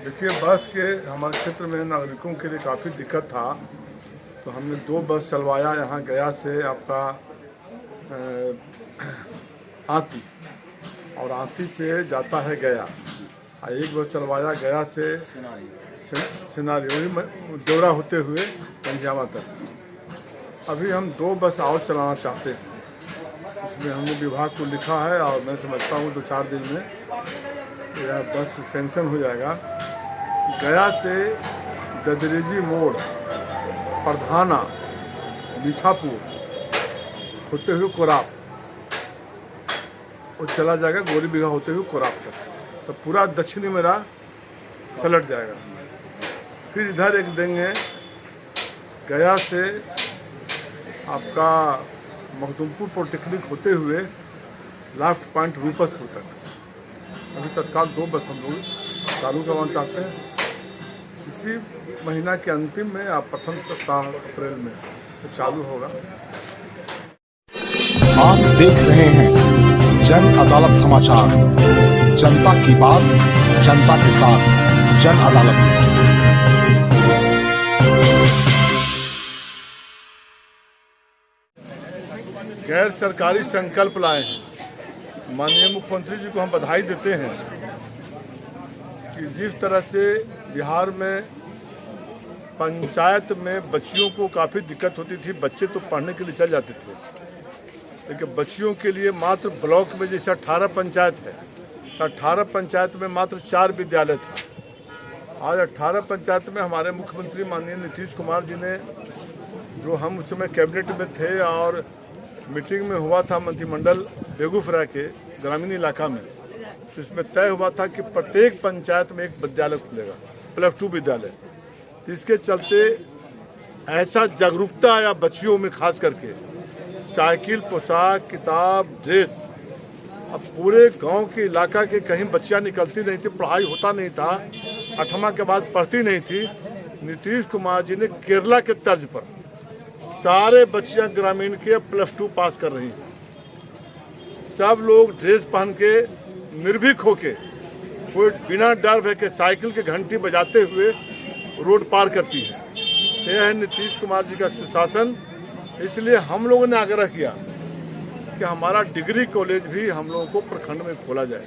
देखिए, बस के हमारे क्षेत्र में नागरिकों के लिए काफ़ी दिक्कत था, तो हमने 2 बस चलवाया यहाँ गया से आपका आती, और आती से जाता है गया, और एक बस चलवाया गया से सिनारी वही देवरा होते हुए पंजामा तक। अभी हम 2 बस और चलाना चाहते हैं। इसमें हमने विभाग को लिखा है और मैं समझता हूँ 2-4 दिन में यह बस सेंक्शन हो जाएगा। गया से ददरेजी मोड़, प्रधाना, मीठापुर होते हुए कोराप, वो चला जाएगा गोरी बिघा होते हुए कोराप तक, तो पूरा दक्षिणी मेरा पलट जाएगा। फिर इधर एक देंगे गया से आपका मखदुमपुर पॉलिटेक्निक होते हुए लास्ट पॉइंट रूपसपुर तक। अभी तत्काल 2 बस हम लोग चालू करवाना चाहते हैं। इसी महीना के अंतिम में या प्रथम सप्ताह अप्रैल में तो चालू होगा। आप देख रहे हैं जन अदालत समाचार, जनता की बात जनता के साथ, जन अदालत। गैर सरकारी संकल्प लाए हैं। माननीय मुख्यमंत्री जी को हम बधाई देते हैं कि जिस तरह से बिहार में पंचायत में बच्चियों को काफ़ी दिक्कत होती थी, बच्चे तो पढ़ने के लिए चल जाते थे, लेकिन बच्चियों के लिए मात्र ब्लॉक में जैसे 18 पंचायत है, तो 18 पंचायत में मात्र 4 विद्यालय था। आज 18 पंचायत में हमारे मुख्यमंत्री माननीय नीतीश कुमार जी ने, जो हम उस समय कैबिनेट में थे और मीटिंग में हुआ था मंत्रिमंडल बेगूसराय के ग्रामीण इलाका में, तो इसमें तय हुआ था कि प्रत्येक पंचायत में एक विद्यालय खुलेगा, +2 विद्यालय। इसके चलते ऐसा जागरूकता आया बच्चियों में, खास करके साइकिल, पोशाक, किताब, ड्रेस। अब पूरे गांव के इलाका के कहीं बच्चियां निकलती नहीं थी, पढ़ाई होता नहीं था, 8वां के बाद पढ़ती नहीं थी। नीतीश कुमार जी ने केरला के तर्ज पर सारे बच्चियां ग्रामीण के +2 पास कर रही हैं। सब लोग ड्रेस पहन के निर्भीक होके, कोई बिना डर भय के साइकिल के घंटी बजाते हुए रोड पार करती है। यह है नीतीश कुमार जी का सुशासन। इसलिए हम लोगों ने आग्रह किया कि हमारा डिग्री कॉलेज भी हम लोगों को प्रखंड में खोला जाए।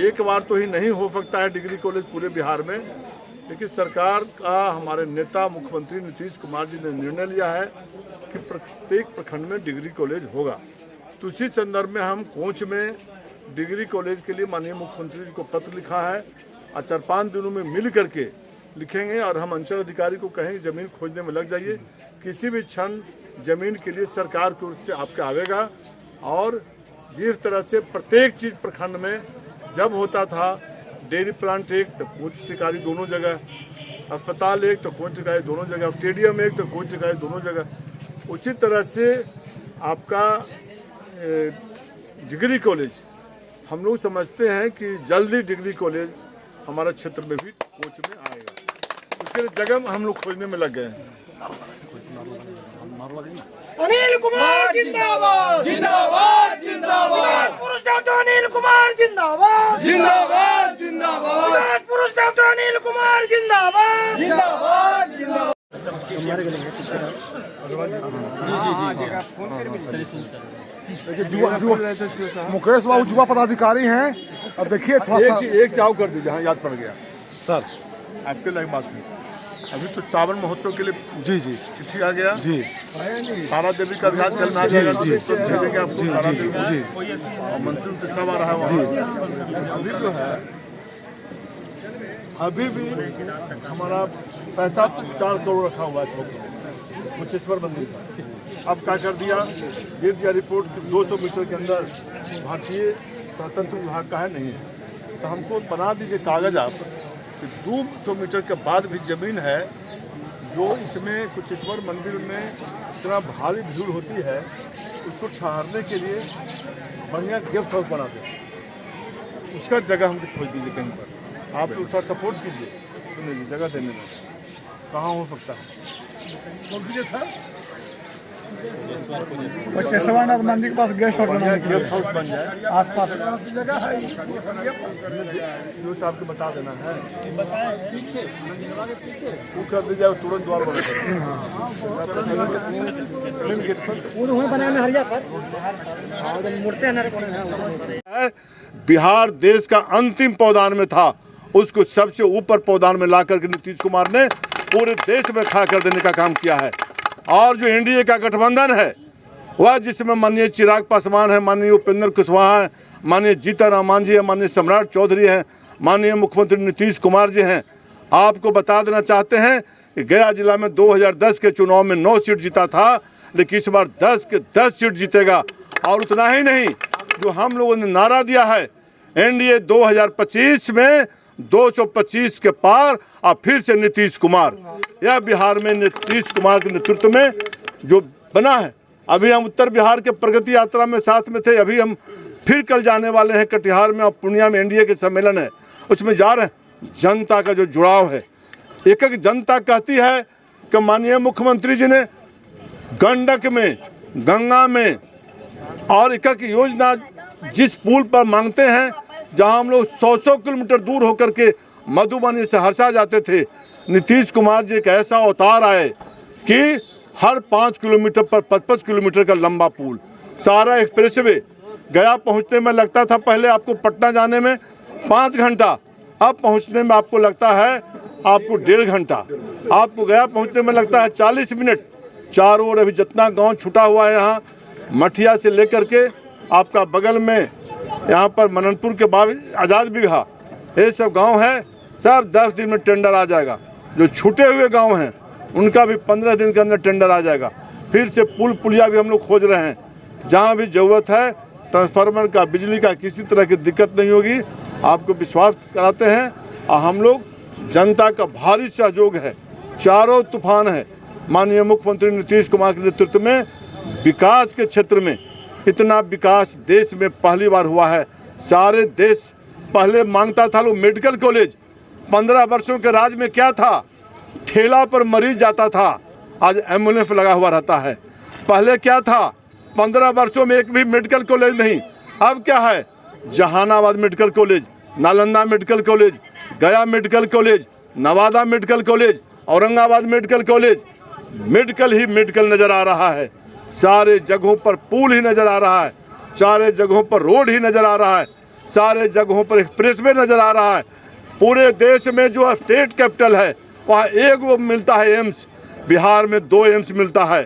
एक बार तो ही नहीं हो सकता है डिग्री कॉलेज पूरे बिहार में, लेकिन सरकार का, हमारे नेता मुख्यमंत्री नीतीश कुमार जी ने निर्णय लिया है कि प्रत्येक प्रखंड में डिग्री कॉलेज होगा। तो इसी संदर्भ में हम कोंच में डिग्री कॉलेज के लिए माननीय मुख्यमंत्री जी को पत्र लिखा है और 4-5 दिनों में मिल करके लिखेंगे और हम अंचल अधिकारी को कहेंगे जमीन खोजने में लग जाइए। किसी भी क्षण जमीन के लिए सरकार की ओर से आपके आवेगा। और जिस तरह से प्रत्येक चीज़ प्रखंड में जब होता था, डेयरी प्लांट एक तो कोच शिकारी दोनों जगह, अस्पताल एक तो कोच शिकारी दोनों जगह, स्टेडियम एक तो कोच शिकारी दोनों जगह, उसी तरह से आपका डिग्री कॉलेज हम लोग समझते हैं कि जल्दी डिग्री कॉलेज हमारे क्षेत्र में भी कोच में आएगा। उसके लिए जगह हम लोग खोजने में लग गए हैं। अनिल कुमार जिंदाबाद, जिंदाबाद, जिंदाबाद। पुरुष डॉक्टर अनिल कुमार जिंदाबाद, जिंदाबाद, जिंदाबाद। पुरुष डॉक्टर अनिल कुमार जिंदाबाद, जिंदाबाद, जिंदाबाद। मुकेश बाबू युवा पदाधिकारी हैं। अब देखिए एक चाव कर दीजिए। हाँ, याद पड़ गया सर, आपके लायक बात है। अभी तो सावन महोत्सव के लिए जी चिट्ठी आ गया जी। सारा देवी का अभ्यास कल में आ जाएगा जी, भेजेंगे आपको सारा देवी जी, और मंत्री तो सब आ रहा है वहाँ जी। अभी जो है, अभी भी हमारा पैसा 4 करोड़ रखा हुआ है कुचेश्वर मंदिर का। अब क्या कर दिया, दे दिया रिपोर्ट कि 200 मीटर के अंदर भारतीय प्रत्नतत्व विभाग का है, नहीं है। तो हमको बना दीजिए कागज आप, 200 मीटर के बाद भी जमीन है जो इसमें कुचेश्वर मंदिर में इतना भारी भीड़ होती है, उसको ठहरने के लिए बढ़िया गेस्ट हाउस बना दें, उसका जगह हमको खोज दीजिए कहीं पर। आप उसका सपोर्ट कीजिए, जगह देने में कहाँ हो सकता है। सर केशवानाथ मंदिर के पास गेस्ट हाउस बनाने के लिए गेस्ट हाउस बन जाए, आसपास जो आपको बता देना है वो कर दी जाए, तुरंत द्वार बन जाए। बिहार देश का अंतिम पौधान में था, उसको सबसे ऊपर पौधान में लाकर के नीतीश कुमार ने पूरे देश में खड़ा कर देने का काम किया है। और जो एनडीए का गठबंधन है वह जिसमें माननीय चिराग पासवान है, माननीय उपेंद्र कुशवाहा है, माननीय जीतनराम मांझी है, माननीय सम्राट चौधरी हैं, माननीय मुख्यमंत्री नीतीश कुमार जी हैं। आपको बता देना चाहते हैं कि गया जिला में 2010 के चुनाव में 9 सीट जीता था, लेकिन इस बार 10 के 10 सीट जीतेगा। और उतना ही नहीं, जो हम लोगों ने नारा दिया है एनडीए 2025 में 225 के पार, और फिर से नीतीश कुमार, यह बिहार में नीतीश कुमार के नेतृत्व में जो बना है। अभी हम उत्तर बिहार के प्रगति यात्रा में साथ में थे, अभी हम फिर कल जाने वाले हैं कटिहार में, और पूर्णिया में एनडीए के सम्मेलन है, उसमें जा रहे हैं। जनता का जो जुड़ाव है, एक एक जनता कहती है कि माननीय मुख्यमंत्री जी ने गंडक में, गंगा में और एक एक योजना जिस पुल पर मांगते हैं, जहां हम लोग 100 किलोमीटर दूर होकर के मधुबनी से सहरसा जाते थे, नीतीश कुमार जी एक ऐसा अवतार आए कि हर 5 किलोमीटर पर 55 किलोमीटर का लंबा पुल, सारा एक्सप्रेसवे। गया पहुंचने में लगता था पहले आपको पटना जाने में 5 घंटा, अब पहुंचने में आपको लगता है आपको 1.5 घंटा, आपको गया पहुंचने में लगता है 40 मिनट। चारों ओर अभी जितना गांव छुटा हुआ है, यहाँ मठिया से लेकर के आपका बगल में यहाँ पर मननपुर के बाद आज़ाद बिगहा, ये सब गांव है, सब 10 दिन में टेंडर आ जाएगा। जो छूटे हुए गांव हैं उनका भी 15 दिन के अंदर टेंडर आ जाएगा। फिर से पुल पुलिया भी हम लोग खोज रहे हैं, जहां भी ज़रूरत है ट्रांसफार्मर का, बिजली का किसी तरह की दिक्कत नहीं होगी। आपको विश्वास कराते हैं, और हम लोग जनता का भारी सहयोग है, चारों तूफान है। माननीय मुख्यमंत्री नीतीश कुमार के नेतृत्व में विकास के क्षेत्र में इतना विकास देश में पहली बार हुआ है। सारे देश पहले मांगता था लोग मेडिकल कॉलेज, 15 वर्षों के राज में क्या था, ठेला पर मरीज जाता था, आज एम्बुलेंस लगा हुआ रहता है। पहले क्या था, 15 वर्षों में एक भी मेडिकल कॉलेज नहीं, अब क्या है, Jehanabad medical college, Nalanda medical college, Gaya medical college, Nawada medical college, Aurangabad medical college, medical ही मेडिकल नज़र आ रहा है। सारे जगहों पर पुल ही नज़र आ रहा है, सारे जगहों पर रोड ही नज़र आ रहा है, सारे जगहों पर एक्सप्रेसवे नज़र आ रहा है। पूरे देश में जो स्टेट कैपिटल है वहाँ एक वो मिलता है एम्स, बिहार में 2 एम्स मिलता है,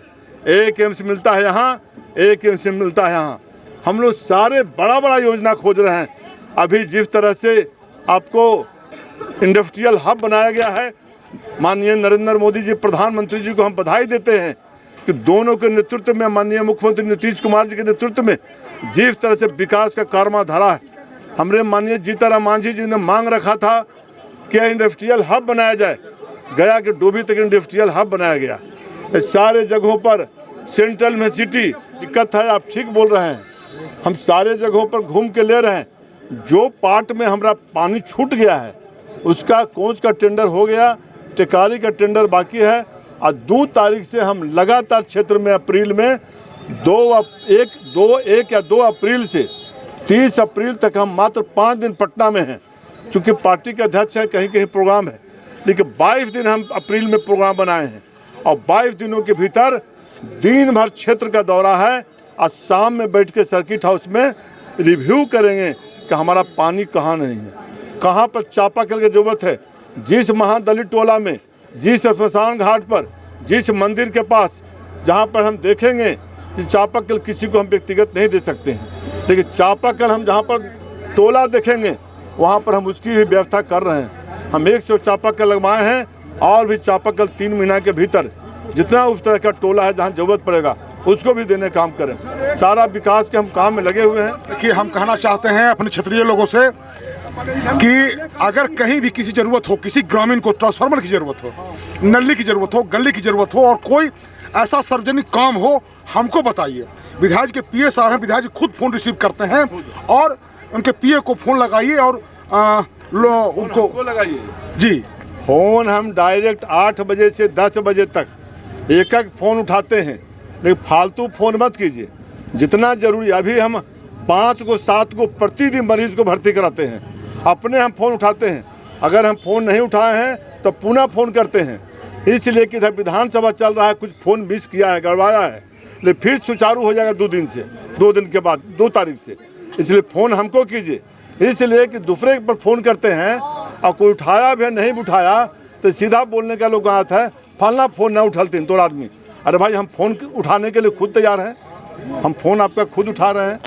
एक एम्स मिलता है यहाँ, एक एम्स मिलता है यहाँ। हम लोग सारे बड़ा बड़ा योजना खोज रहे हैं। अभी जिस तरह से आपको इंडस्ट्रियल हब बनाया गया है, माननीय नरेंद्र मोदी जी प्रधानमंत्री जी को हम बधाई देते हैं कि दोनों के नेतृत्व में, माननीय मुख्यमंत्री नीतीश कुमार जी के नेतृत्व में जिस तरह से विकास का कारवा धरा है। हमरे माननीय जीतनराम मांझी जी ने मांग रखा था कि इंडस्ट्रियल हब बनाया जाए, गया के डोभी तक इंडस्ट्रियल हब बनाया गया। इस सारे जगहों पर सेंट्रल में सिटी दिक्कत है, आप ठीक बोल रहे हैं, हम सारे जगहों पर घूम के ले रहे हैं। जो पार्ट में हमारा पानी छूट गया है उसका कोच का टेंडर हो गया, टेकारी का टेंडर बाकी है। और 2 तारीख से हम लगातार क्षेत्र में अप्रैल में 1 या 2 अप्रैल से 30 अप्रैल तक हम मात्र 5 दिन पटना में हैं, चूँकि पार्टी के अध्यक्ष है, कहीं कहीं प्रोग्राम है, लेकिन 22 दिन हम अप्रैल में प्रोग्राम बनाए हैं। और 22 दिनों के भीतर दिन भर क्षेत्र का दौरा है, और शाम में बैठ के सर्किट हाउस में रिव्यू करेंगे कि हमारा पानी कहाँ नहीं है, कहाँ पर चापाकल की ज़रूरत है। जिस महादलित टोला में, जिस स्मशान घाट पर, जिस मंदिर के पास, जहाँ पर हम देखेंगे कि चापाकल किसी को हम व्यक्तिगत नहीं दे सकते हैं, लेकिन चापाकल हम जहाँ पर टोला देखेंगे वहाँ पर हम उसकी भी व्यवस्था कर रहे हैं। हम 100 चापाकल लगवाए हैं, और भी चापाकल 3 महीना के भीतर जितना उस तरह का टोला है जहाँ ज़रूरत पड़ेगा उसको भी देने काम करें। सारा विकास के हम काम में लगे हुए हैं। देखिए, हम कहना चाहते हैं अपने क्षेत्रीय लोगों से कि अगर कहीं भी किसी ज़रूरत हो, किसी ग्रामीण को ट्रांसफार्मर की ज़रूरत हो, नली की ज़रूरत हो, गली की ज़रूरत हो, और कोई ऐसा सार्वजनिक काम हो, हमको बताइए। विधायक के पीए साहब हैं, विधायक जी खुद फ़ोन रिसीव करते हैं, और उनके पीए को फ़ोन लगाइए और उनको लगाइए जी। फ़ोन हम डायरेक्ट 8 बजे से 10 बजे तक एक फ़ोन उठाते हैं। लेकिन फालतू फ़ोन मत कीजिए। जितना ज़रूरी, अभी हम 5 को 7 को प्रतिदिन मरीज़ को भर्ती कराते हैं, अपने हम फ़ोन उठाते हैं। अगर हम फ़ोन नहीं उठाए हैं तो पुनः फ़ोन करते हैं, इसलिए कि इधर विधानसभा चल रहा है, कुछ फ़ोन मिस किया है, गड़बड़ाया है, लेकिन फिर सुचारू हो जाएगा 2 दिन से, 2 दिन के बाद 2 तारीख से। इसलिए फ़ोन हमको कीजिए, इसलिए कि दूसरे पर फ़ोन करते हैं और कोई उठाया भी नहीं उठाया तो सीधा बोलने का लोग आता है, फलना फ़ोन ना उठाते 2 आदमी। अरे भाई, हम फ़ोन उठाने के लिए खुद तैयार हैं, हम फ़ोन आपका खुद उठा रहे हैं।